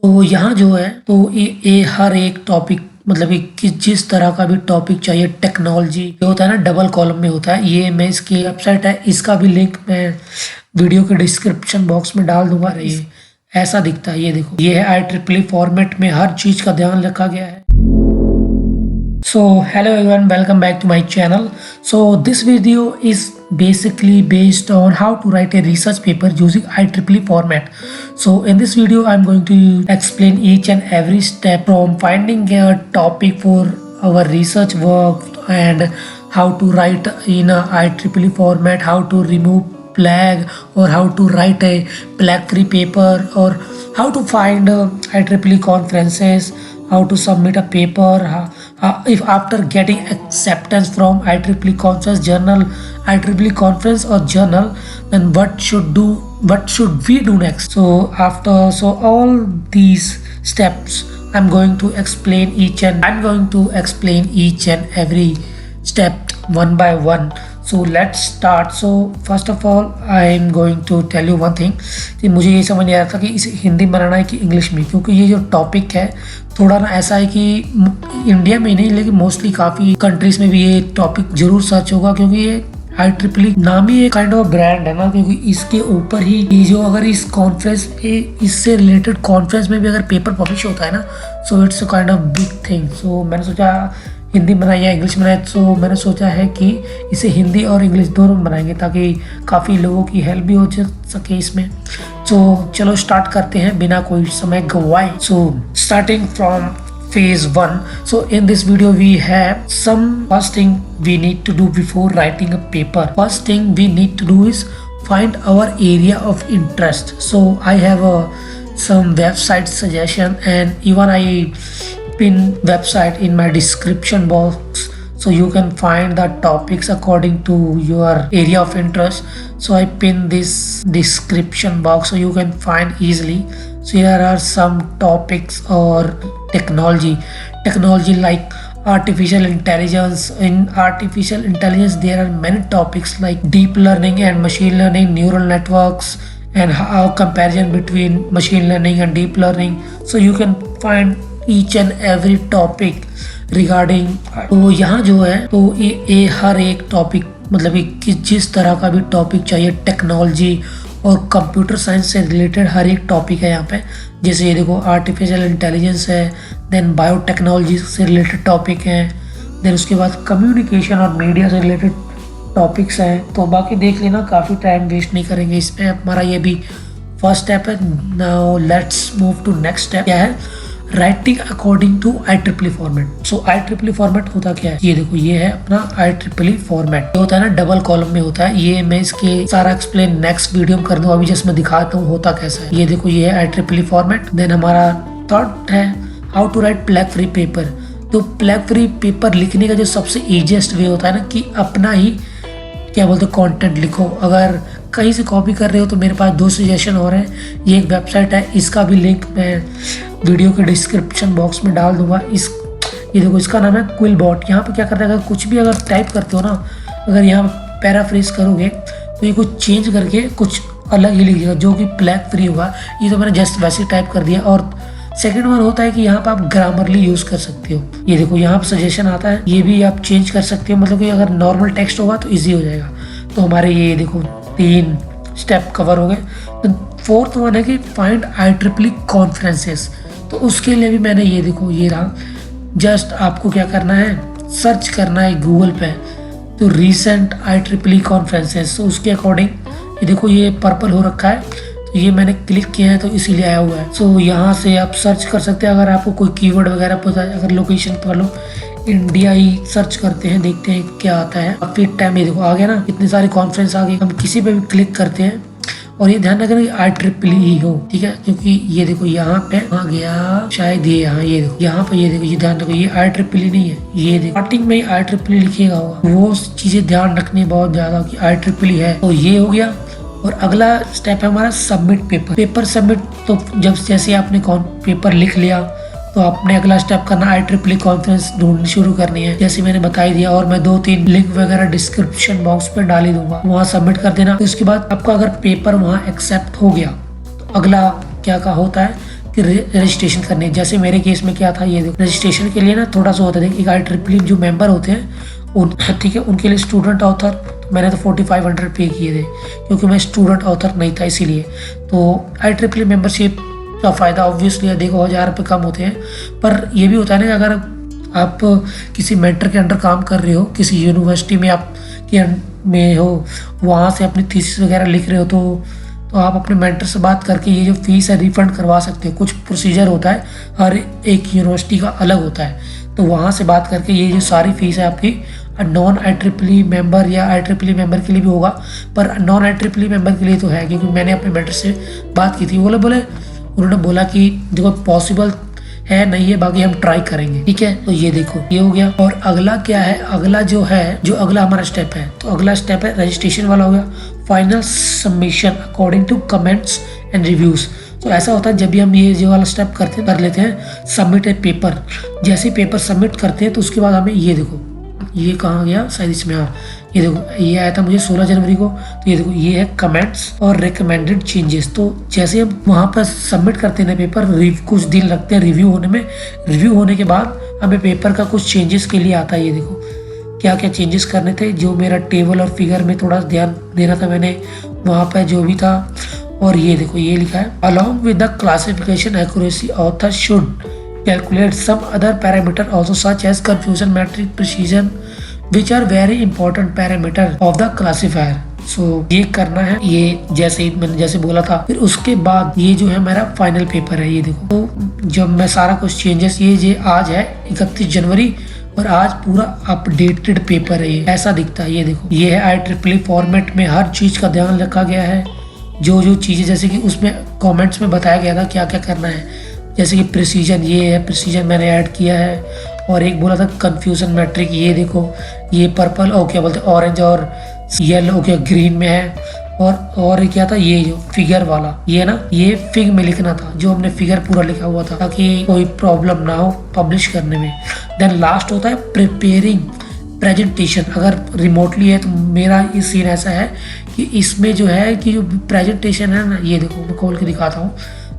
तो यहाँ जो है तो ये हर एक टॉपिक मतलब कि जिस तरह का भी टॉपिक चाहिए टेक्नोलॉजी ये होता है ना डबल कॉलम में होता है। ये मैं इसकी वेबसाइट है, इसका भी लिंक मैं वीडियो के डिस्क्रिप्शन बॉक्स में डाल दूंगा। ये ऐसा दिखता है, ये देखो, ये है IEEE फॉर्मेट में हर चीज का ध्यान रखा गया है। So hello everyone, welcome back to my channel. So this video is basically based on how to write a research paper using IEEE format. So in this video I'm going to explain each and every step from finding a topic for our research work and how to write in a IEEE format, how to remove flag or how to write a flag free paper, or how to find IEEE conferences, how to submit a paper, if after getting acceptance from IEEE conference journal, IEEE conference or journal, then what should we do next. So all these steps I'm going to explain each and every step one by one. So let's start. So first of all I am going to tell you one thing कि मुझे ये समझ नहीं आ रहा था कि इसे हिंदी में बनाना है कि इंग्लिश में, क्योंकि ये जो टॉपिक है थोड़ा ना ऐसा है कि इंडिया में नहीं लेकिन मोस्टली काफ़ी कंट्रीज में भी ये टॉपिक जरूर सर्च होगा, क्योंकि ये IEEE नाम ही एक काइंड ऑफ ब्रांड है ना, क्योंकि इसके ऊपर ही ये जो अगर इस कॉन्फ्रेंस इससे रिलेटेड कॉन्फ्रेंस में भी अगर पेपर पब्लिश होता है ना, so it's a kind of big thing. So मैंने सोचा हिंदी बनाई या इंग्लिश बनाए, तो मैंने सोचा है कि इसे हिंदी और इंग्लिश दोनों बनाएंगे ताकि काफ़ी लोगों की हेल्प भी हो सके इसमें। तो चलो स्टार्ट करते हैं बिना कोई समय गवाए। So starting from phase 1. So in this video we have some first thing we need to do before writing a paper. First thing we need to do is find our area of interest. So I have some website suggestion, and even I pin website in my description box, so you can find the topics according to your area of interest. So I pin this description box so you can find easily. So here are some topics or technology like artificial intelligence. In artificial intelligence there are many topics like deep learning and machine learning, neural networks, and how comparison between machine learning and deep learning. So you can find each and every topic regarding। तो यहाँ जो है तो ये हर एक topic मतलब कि जिस तरह का भी टॉपिक चाहिए टेक्नोलॉजी और कंप्यूटर साइंस से रिलेटेड हर एक टॉपिक है यहाँ पे। जैसे ये देखो आर्टिफिशियल इंटेलिजेंस है, देन बायोटेक्नोलॉजी से रिलेटेड टॉपिक हैं, देन उसके बाद कम्युनिकेशन और मीडिया से रिलेटेड टॉपिक्स हैं। तो बाकी देख लेना, काफ़ी टाइम वेस्ट नहीं करेंगे इसमें। हमारा ये भी फर्स्ट स्टेप है। Now let's move to next step. क्या है? Writing according to IEEE format. So IEEE format होता क्या है? ये देखो, ये है अपना IEEE फॉर्मेट। ये होता है ना डबल कॉलम में होता है। ये मैं इसके सारा एक्सप्लेन नेक्स्ट वीडियो में कर दूँ, अभी जस्ट मैं दिखाता हूँ होता कैसा है। ये देखो, ये है IEEE फॉर्मेट। देन हमारा थर्ड है how to write flag free paper. तो फ्लैग फ्री पेपर लिखने का जो सबसे ईजिएस्ट वे होता है ना कि अपना ही क्या बोलते कंटेंट लिखो। अगर कहीं से कॉपी कर रहे हो तो मेरे पास 2 सजेशन और हैं। ये एक वेबसाइट है, इसका भी लिंक मैं वीडियो के डिस्क्रिप्शन बॉक्स में डाल दूंगा। ये देखो, इसका नाम है क्विलबॉट। यहाँ पे क्या करता है, अगर कुछ भी अगर टाइप करते हो ना, अगर यहाँ पैराफ्रेज करोगे तो ये कुछ चेंज करके कुछ अलग ही लिखेगा जो कि फ्लैग फ्री होगा। ये तो मैंने जस्ट वैसे टाइप कर दिया। और सेकंड वन होता है कि यहाँ पे आप ग्रामरली यूज कर सकते हो। ये देखो, यहाँ पे सजेशन आता है, ये भी आप चेंज कर सकते हो। मतलब कि अगर नॉर्मल टेक्स्ट होगा तो ईजी हो जाएगा। तो हमारे ये देखो 3 स्टेप कवर हो गए। तो फोर्थ वन है कि फाइंड IEEE कॉन्फ्रेंसेस। तो उसके लिए भी मैंने ये देखो, ये रहा। जस्ट आपको क्या करना है, सर्च करना है गूगल पे तो रीसेंट IEEE कॉन्फ्रेंसेस। तो उसके अकॉर्डिंग ये देखो, ये पर्पल हो रखा है, तो ये मैंने क्लिक किया है तो इसीलिए आया हुआ है। सो यहाँ से आप सर्च कर सकते हैं अगर आपको कोई कीवर्ड वगैरह पता है। अगर लोकेशन पकड़ लो, इंडिया ही सर्च करते हैं, देखते हैं क्या आता है। अब फिर टाइम ये देखो आ गया ना, इतनी सारी कॉन्फ्रेंस आ गई। हम किसी पे भी क्लिक करते हैं और ये ध्यान रखना कि IEEE ही हो, ठीक है, क्योंकि ये देखो यहाँ पे आ गया शायद ये ये देखो यहाँ पे, ये देखो, ये ध्यान रखो ये IEEE नहीं है। ये देखो स्टार्टिंग में IEEE लिखेगा होगा, वो चीजें ध्यान रखनी बहुत ज्यादा कि IEEE है। तो ये हो गया। और अगला स्टेप है हमारा सबमिट पेपर सबमिट। तो जब जैसे आपने पेपर लिख लिया तो आपने अगला स्टेप करना IEEE कॉन्फ्रेंस ढूंढनी शुरू करनी है, जैसे मैंने बता ही दिया। और मैं 2-3 लिंक वगैरह डिस्क्रिप्शन बॉक्स पे डाल ही दूंगा, वहाँ सबमिट कर देना। तो उसके बाद आपका अगर पेपर वहाँ एक्सेप्ट हो गया तो अगला क्या का होता है कि रजिस्ट्रेशन करनी है। जैसे मेरे केस में क्या था, ये देखो रजिस्ट्रेशन के लिए ना थोड़ा सा होता है, एक IEEE जो मेंबर होते हैं उन, ठीक है, उनके लिए स्टूडेंट ऑथर तो मैंने तो 4500 पे किए थे क्योंकि मैं स्टूडेंट ऑथर नहीं था इसीलिए। तो IEEE मेंबरशिप का फ़ायदा ऑब्वियसली देखो 1000 रुपये कम होते हैं, पर ये भी होता है ना कि अगर आप किसी मेंटर के अंडर काम कर रहे हो, किसी यूनिवर्सिटी में आप के में हो, वहाँ से अपनी थीसिस वगैरह लिख रहे हो, तो आप अपने मेंटर से बात करके ये जो फीस है रिफंड करवा सकते हो। कुछ प्रोसीजर होता है, हर एक यूनिवर्सिटी का अलग होता है, तो वहाँ से बात करके ये जो सारी फीस है आपकी नॉन IEEE मेंबर या IEEE मेंबर के लिए भी होगा, पर नॉन IEEE मेंबर के लिए तो है, क्योंकि मैंने अपने मेंटर से बात की थी। उन्होंने बोला कि देखो पॉसिबल है नहीं है, बाकी हम ट्राई करेंगे, ठीक है। तो ये देखो ये हो गया। और अगला क्या है, अगला अगला हमारा स्टेप है, तो अगला स्टेप है रजिस्ट्रेशन वाला हो गया, final submission according to comments and reviews. तो ऐसा होता है जब भी हम ये जो वाला स्टेप कर लेते हैं, सबमिट ए पेपर, जैसे पेपर सबमिट करते हैं तो उसके बाद हमें ये देखो, ये कहाँ गया शायद इसमें, हाँ ये देखो ये आया था मुझे 16 जनवरी को। तो ये देखो ये है कमेंट्स और रिकमेंडेड चेंजेस। तो जैसे हम वहाँ पर सबमिट करते हैं पेपर, कुछ दिन लगते हैं रिव्यू होने में। रिव्यू होने के बाद हमें पेपर का कुछ चेंजेस के लिए आता है। ये देखो क्या क्या चेंजेस करने थे, जो मेरा टेबल और फिगर में थोड़ा ध्यान देना था मैंने, वहाँ पर जो भी था। और ये देखो ये लिखा है along with the classification accuracy author should calculate some other parameter also such as confusion metric precision which are very important parameter of the classifier। so ये करना है, ये जैसे बोला था। फिर उसके बाद ये जो है मेरा फाइनल पेपर है। ये देखो तो जब मैं सारा कुछ चेंजेस, ये आज है 31 जनवरी और आज पूरा अपडेटेड पेपर है, ये ऐसा दिखता है। ये देखो ये है IEEE फॉर्मेट में, हर चीज का ध्यान रखा गया है। जो चीजें जैसे कि उसमें कॉमेंट्स में बताया गया था क्या क्या करना है, जैसे कि प्रिसीजन, ये है प्रिसीजन मैंने ऐड किया है। और एक बोला था कंफ्यूजन मैट्रिक, ये देखो ये पर्पल और क्या बोलते हैं ऑरेंज और येलो क्या ग्रीन में है। और क्या था, ये जो फिगर वाला, ये ना ये फिग में लिखना था, जो हमने फिगर पूरा लिखा हुआ था ताकि कोई प्रॉब्लम ना हो पब्लिश करने में। देन लास्ट होता है प्रिपेयरिंग प्रेजेंटेशन। अगर रिमोटली है तो मेरा ये सीन ऐसा है कि इसमें जो है कि जो प्रेजेंटेशन है ना, ये देखो मैं खोल के दिखाता हूँ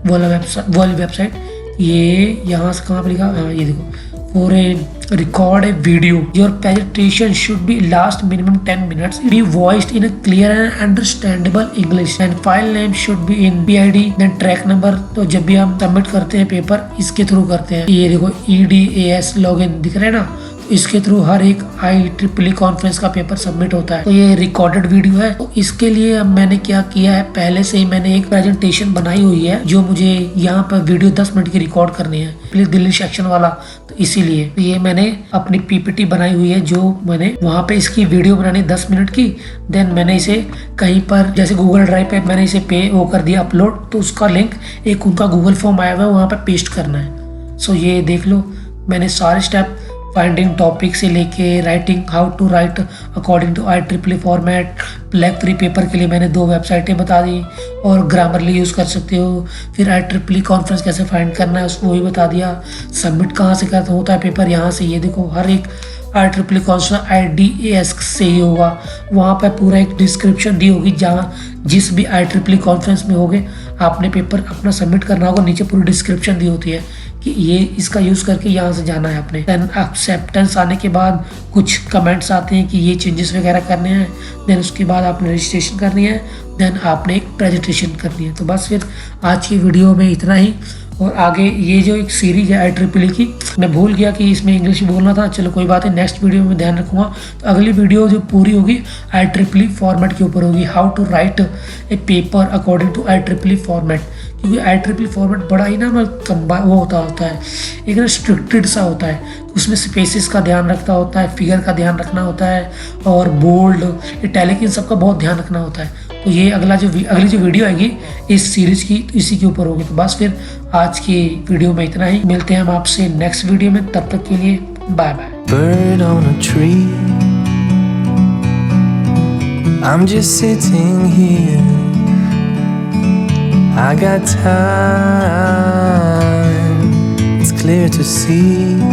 वाली वेबसाइट, ये यहाँ से कहाँ पर लिखा, हाँ ये देखो for a record a video your presentation should be last minimum 10 minutes, be voiced in a clear and understandable English and file name should be in PID then track number. तो जब भी हम सबमिट करते हैं paper इसके through करते हैं। ये देखो EDAS लॉगिन दिख रहा है ना, इसके थ्रू हर एक IEEE कॉन्फ्रेंस का पेपर सबमिट होता है। तो ये रिकॉर्डेड वीडियो है, तो इसके लिए अब मैंने क्या किया है, पहले से ही मैंने एक प्रेजेंटेशन बनाई हुई है जो मुझे यहाँ पर वीडियो 10 मिनट की रिकॉर्ड करनी है, प्लीज दिल्ली सेक्शन वाला। तो इसीलिए ये मैंने अपनी PPT बनाई हुई है, जो मैंने वहाँ पे इसकी वीडियो बनानी 10 मिनट की। देन मैंने इसे कहीं पर जैसे गूगल ड्राइव पे मैंने इसे वो कर दिया अपलोड, तो उसका लिंक एक उनका गूगल फॉर्म आया हुआ है वहाँ पे पेस्ट करना है। सो ये देख लो मैंने सारे स्टेप, फाइंडिंग टॉपिक से लेके writing, how to write according to IEEE format, black free paper के लिए मैंने 2 वेबसाइटें बता दी और ग्रामरली यूज़ कर सकते हो। फिर IEEE कॉन्फ्रेंस कैसे फाइंड करना है उसको भी बता दिया। सबमिट कहाँ से करता होता है पेपर, यहाँ से। ये देखो हर एक IEEE कॉन्फ्रेंस IDAS से ही होगा, वहाँ पर पूरा एक डिस्क्रिप्शन दी होगी, जहाँ जिस भी IEEE कॉन्फ्रेंस में होगे आपने पेपर अपना सबमिट करना होगा, नीचे पूरी डिस्क्रिप्शन दी होती है कि ये इसका यूज़ करके यहाँ से जाना है आपने। देन एक्सेप्टेंस आने के बाद कुछ कमेंट्स आते हैं कि ये चेंजेस वगैरह करने हैं। देन उसके बाद आपने रजिस्ट्रेशन करनी है, देन आपने एक प्रेजेंटेशन करनी है। तो बस फिर आज की वीडियो में इतना ही। और आगे ये जो एक सीरीज है IEEE की, मैं भूल गया कि इसमें इंग्लिश बोलना था, चलो कोई बात है, नेक्स्ट वीडियो में ध्यान रखूँगा। तो अगली वीडियो जो पूरी होगी IEEE फॉर्मेट के ऊपर होगी, how to write a paper according to IEEE format. क्योंकि IEEE फॉर्मेट बड़ा ही ना वो होता है, एक ना स्ट्रिक्टेड सा होता है, उसमें स्पेसिस का ध्यान रखना होता है, फिगर का ध्यान रखना होता है, और बोल्ड, इटैलिक, इन सब का बहुत ध्यान रखना होता है। तो ये अगली जो वीडियो आएगी इस सीरीज की, तो इसी के ऊपर होगी। तो बस फिर आज की वीडियो में इतना ही, मिलते हैं हम आपसे नेक्स्ट वीडियो में, तब तक के लिए bye bye. Bird on a tree, I'm just sitting here, I got time, it's clear to see